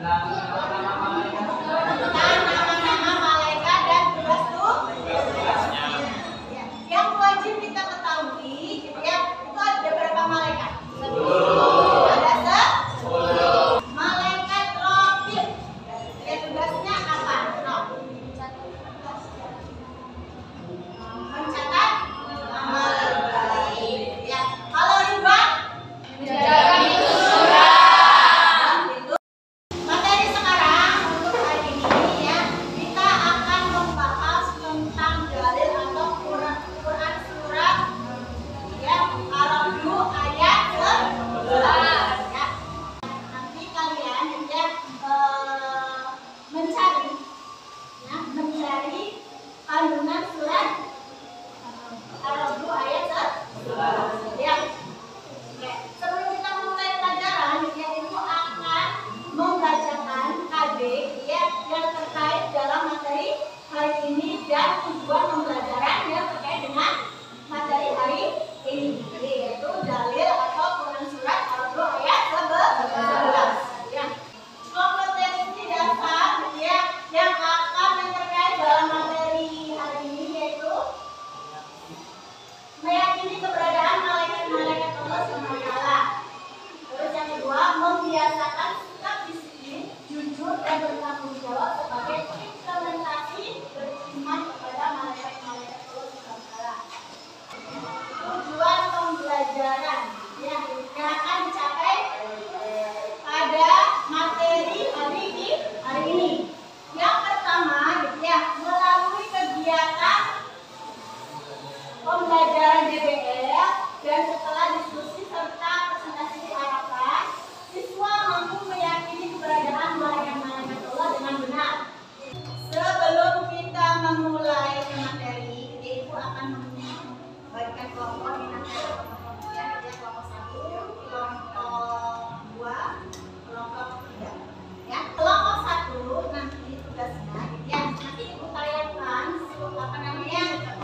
Tentukan nama-nama malaikat dan tugas-tugasnya. Yang wajib kita ketahui, gitu ya, itu ada berapa malaikat? 10. Ada 10. Malaikat raqib. Ya, tugasnya apa? Mencatat amal baik. Ya. Kalau Ridwan? Menjaga surat. Gitu. Materi sekarang untuk hari ini ya, kita akan membahas tentang dalil atau Quran surat ya Ar-Ra'd ayat 11 ya. Nanti kalian ya mencari kandungan surat Ar-Ra'd ayat 11 ya. Oke, sebelum kita mulai pelajaran ya, Ibu akan membacakan KD ya yang terkait dalam materi hari ini dan tujuan pembelajaran yang terkait dengan materi hari ini, yaitu dalil atau Quran surat Ar-Ra'd ayat 11 ya. Kompetensi dasar ya yang akan terkait dalam materi hari ini yaitu meyakini keberadaan malaikat-malaikat Allah SWT. Terus yang kedua, membiasakan sikap disiplin, jujur dan bertanggung jawab sebagai implementasi beriman kepada malaikat-malaikat Allah SWT. Tujuan pembelajaran yang akan dicapai pada materi hari ini. Yang pertama, ya, melalui kegiatan pembelajaran DBL dan setelah diskusi serta presentasi diharapkan siswa mampu meyakini keberadaan malaikat-malaikat Allah dengan benar. Sebelum kita memulai materi, Ibu akan membagikan kelompok di nanti kelompoknya, kelompok 1, kelompok 2, kelompok 3. Ya, kelompok 1 nanti tugasnya ya, nanti Ibu tayangkan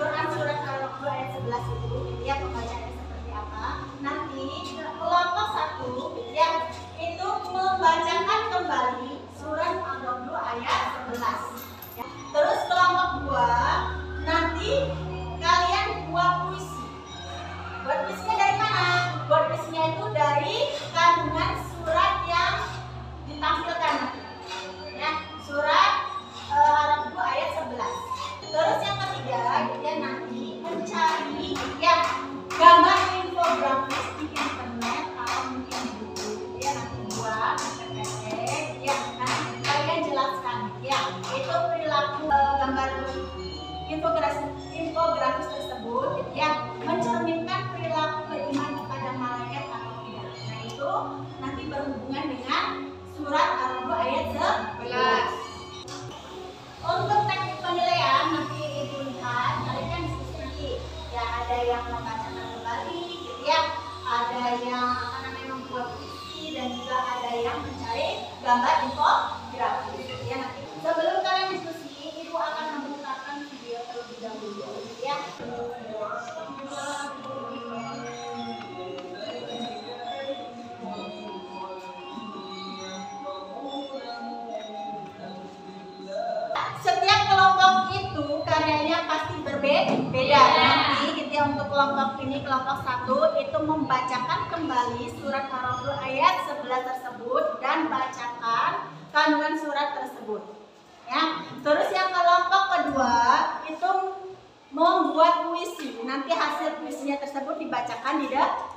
Quran surat Ar-Ra'd ayat 11 itu ya, pembacaannya seperti apa. Nanti kelompok 1 ya itu membacakan kembali surat Ar-Ra'd ayat 11 ya. Terus kelompok 2 nanti kalian buat puisi. Buat puisinya dari mana? Buat puisinya itu dari kandungan surat yang ditampilkan ya, surat Ar-Ra'd ayat 11. Terus yang ketiga, dia nanti mencari ya gambar infografis di internet atau mungkin di buku. Dia nanti buat pendek ya, nanti kalian jelaskan ya itu perilaku gambar infografis tersebut ya mencerminkan perilaku beriman kepada malaikat atau tidak. Nah itu nanti berhubungan dengan surat Ar-Ra'd ayat 11. Untuk teknik penilaian nanti Ibu lihat, kalian kan diskusi ya, ada yang membacakan kembali gitu ya, ada yang membuat puisi dan juga ada yang mencari gambar infografis gitu ya. Nanti sebelum kalian diskusi, Ibu akan memutarkan video terlebih dahulu gitu ya. Setiap kelompok itu karyanya pasti berbeda nanti gitu ya. Untuk kelompok ini, kelompok 1 itu membacakan kembali surat Ar-Ra'd ayat 11 tersebut dan bacakan kandungan surat tersebut ya. Terus yang kelompok kedua itu membuat puisi, nanti hasil puisinya tersebut dibacakan di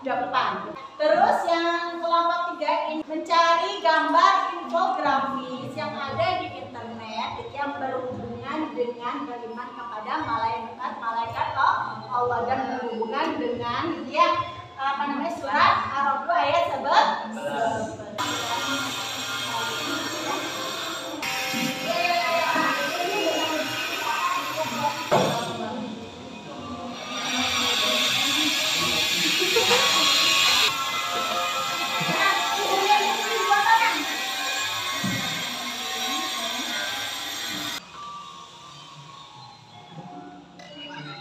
depan. Terus yang kelompok 3 ini mencari gambar infografis yang ada di internet yang berhubungan dengan beriman kepada malaikat Allah dan berhubungan dengan ya surat Ar-Ra'd ayat 11.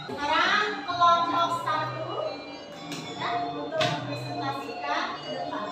Sekarang kelompok 1 untuk mempresentasikan ke depan.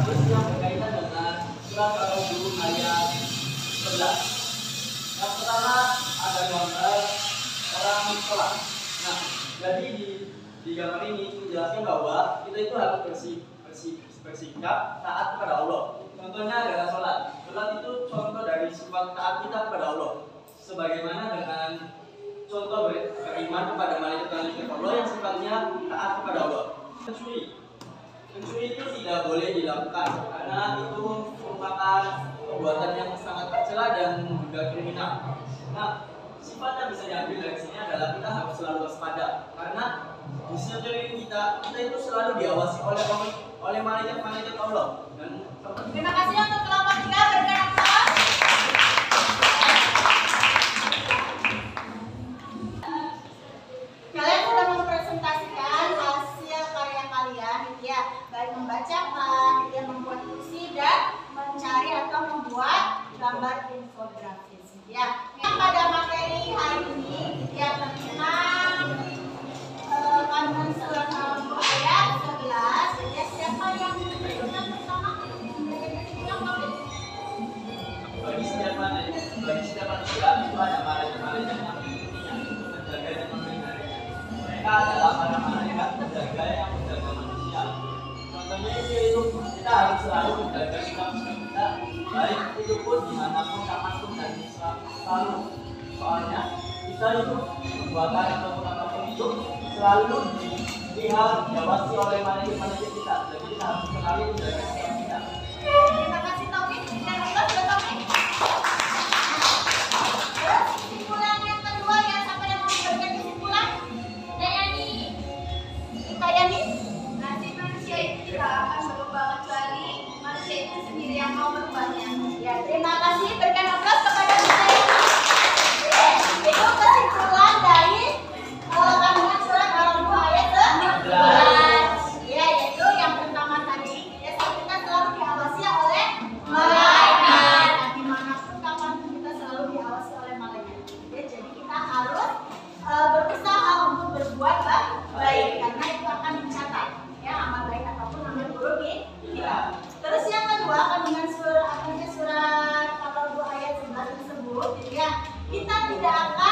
Terus yang berkaitan dengan surat Al-Qur'an ayat 11. Yang pertama ada gambar orang sholat. Nah, jadi di gambar ini menjelaskan bahwa kita itu harus bersikap taat kepada Allah. Contohnya adalah sholat. Sholat itu contoh dari sifat taat kita kepada Allah. Sebagaimana dengan contoh beriman kepada malaikat Allah yang sifatnya taat kepada Allah. Mencuri itu tidak boleh dilakukan karena itu merupakan perbuatan yang sangat tercela dan juga kriminal. Nah, sifat yang bisa diambil dari sini adalah kita harus selalu waspada karena di sekeliling kita itu selalu diawasi oleh malaikat Allah. Dan terima kasih untuk kelompok 3, berikan aplaus. Kalian sudah mempresentasikan hasil karya kalian, ya, baik membacakan, ya, membuat puisi dan mencari atau membuat gambar infografis. Ya, pada materi hari ini, ya, tentang kandungan surat Al-Qur'an ayat 11. Ya, siapa yang menunjukkan pertama? bagi setiap manusia itu ada malaikat yang mengikutinya untuk menjaga dan memelihara. Mereka adalah para malaikat penjaga yang menjaga manusia. Contohnya itu kita harus selalu menjaga sikap kita, baik itu pun dimanapun, kapanpun, dan selalu. Soalnya kita itu perbuatan ataupun apapun itu selalu dilihat, diawasi oleh malaikat kita. Jadi kita harus selalu menjaga sikap kita. Terima kasih Taufik. Dan aplaus buat Taufik. Terus kesimpulan yang kedua, ya, siapa yang mau memberikan kesimpulan? Dayani. Dayani. Nanti manusia itu tidak akan berubah kecuali manusia itu sendiri yang mau merubahnya. Ya, terima kasih. Berikan aplaus kepada Dayani. Itu kesimpulan dari kandungan surat Al-Qur'an ayat 11. Ya, yaitu yang pertama tadi, ya, kita selalu diawasi oleh malaikat. Nah, dimanapun kapanpun kita selalu diawasi oleh malaikat. Ya, jadi kita harus berusaha untuk berbuat baik karena itu akan dicatat, ya, amal baik ataupun amal buruk kita. Terus yang kedua, kandungan surat Al-Qur'an ayat 11 tersebut, ya, kita tidak akan